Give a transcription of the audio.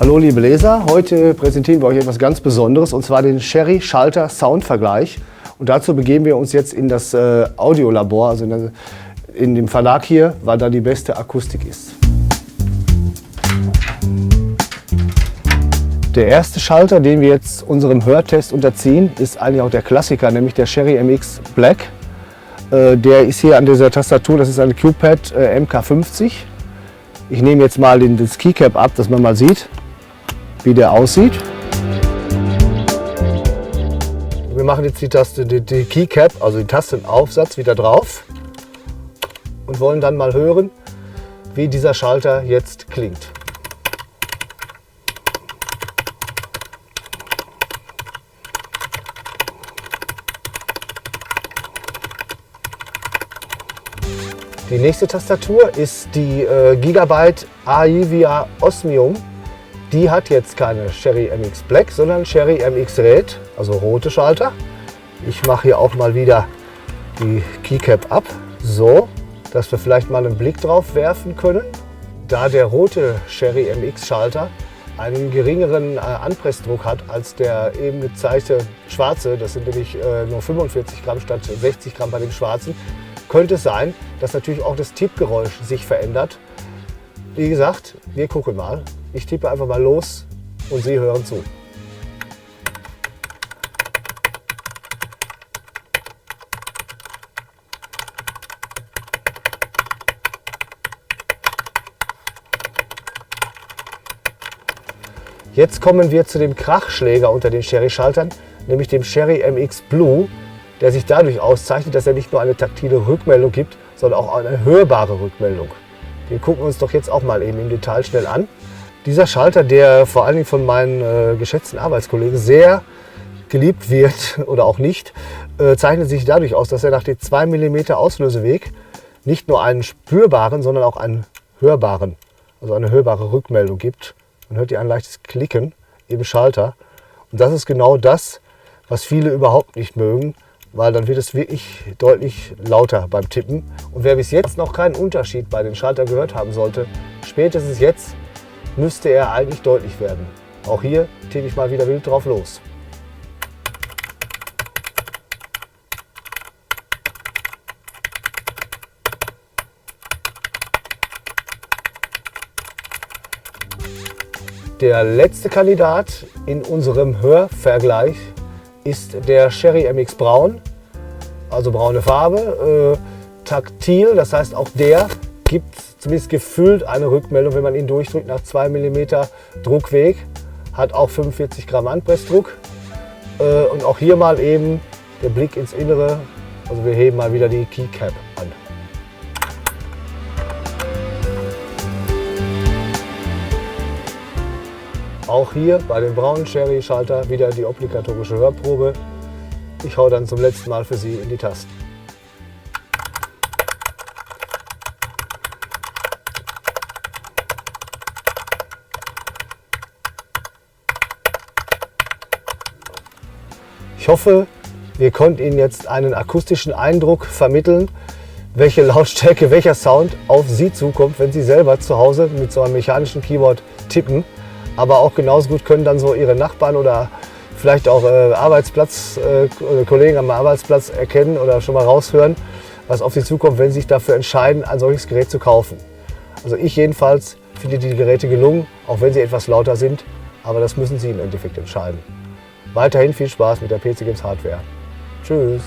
Hallo liebe Leser, heute präsentieren wir euch etwas ganz Besonderes und zwar den Sherry Schalter Soundvergleich. Und dazu begeben wir uns jetzt in das Audiolabor, also in dem Verlag hier, weil da die beste Akustik ist. Der erste Schalter, den wir jetzt unserem Hörtest unterziehen, ist eigentlich auch der Klassiker, nämlich der Sherry MX Black. Der ist hier an dieser Tastatur, das ist eine QPad MK50. Ich nehme jetzt mal das Keycap ab, dass man mal sieht, wie der aussieht. Wir machen jetzt die Keycap, also den Tastenaufsatz, wieder drauf und wollen dann mal hören, wie dieser Schalter jetzt klingt. Die nächste Tastatur ist die Gigabyte Aivia Osmium. Die hat jetzt keine Sherry MX Black, sondern Sherry MX Red, also rote Schalter. Ich mache hier auch mal wieder die Keycap ab, so dass wir vielleicht mal einen Blick drauf werfen können. Da der rote Sherry MX Schalter einen geringeren Anpressdruck hat als der eben gezeigte schwarze, das sind nämlich nur 45 Gramm statt 60 Gramm bei dem schwarzen, könnte es sein, dass natürlich auch das Tippgeräusch sich verändert. Wie gesagt, wir gucken mal. Ich tippe einfach mal los und Sie hören zu. Jetzt kommen wir zu dem Krachschläger unter den Sherry-Schaltern, nämlich dem Sherry MX Blue, der sich dadurch auszeichnet, dass er nicht nur eine taktile Rückmeldung gibt, sondern auch eine hörbare Rückmeldung. Den gucken wir uns doch jetzt auch mal eben im Detail schnell an. Dieser Schalter, der vor allen Dingen von meinen geschätzten Arbeitskollegen sehr geliebt wird oder auch nicht, zeichnet sich dadurch aus, dass er nach dem 2 mm Auslöseweg nicht nur einen spürbaren, sondern auch einen hörbaren, also eine hörbare Rückmeldung gibt. Man hört hier ein leichtes Klicken im Schalter. Und das ist genau das, was viele überhaupt nicht mögen, weil dann wird es wirklich deutlich lauter beim Tippen. Und wer bis jetzt noch keinen Unterschied bei den Schaltern gehört haben sollte, spätestens jetzt müsste er eigentlich deutlich werden. Auch hier tippe ich mal wieder wild drauf los. Der letzte Kandidat in unserem Hörvergleich ist der Sherry MX Braun, also braune Farbe, taktil, das heißt auch der gibt zumindest gefühlt eine Rückmeldung, wenn man ihn durchdrückt nach 2 mm Druckweg, hat auch 45 Gramm Anpressdruck und auch hier mal eben der Blick ins Innere, also wir heben mal wieder die Keycap an. Auch hier bei dem braunen Sherry-Schalter wieder die obligatorische Hörprobe. Ich hau dann zum letzten Mal für Sie in die Tasten. Ich hoffe, wir konnten Ihnen jetzt einen akustischen Eindruck vermitteln, welche Lautstärke, welcher Sound auf Sie zukommt, wenn Sie selber zu Hause mit so einem mechanischen Keyboard tippen. Aber auch genauso gut können dann so Ihre Nachbarn oder vielleicht auch Kollegen am Arbeitsplatz erkennen oder schon mal raushören, was auf Sie zukommt, wenn Sie sich dafür entscheiden, ein solches Gerät zu kaufen. Also ich jedenfalls finde die Geräte gelungen, auch wenn sie etwas lauter sind, aber das müssen Sie im Endeffekt entscheiden. Weiterhin viel Spaß mit der PC Games Hardware. Tschüss!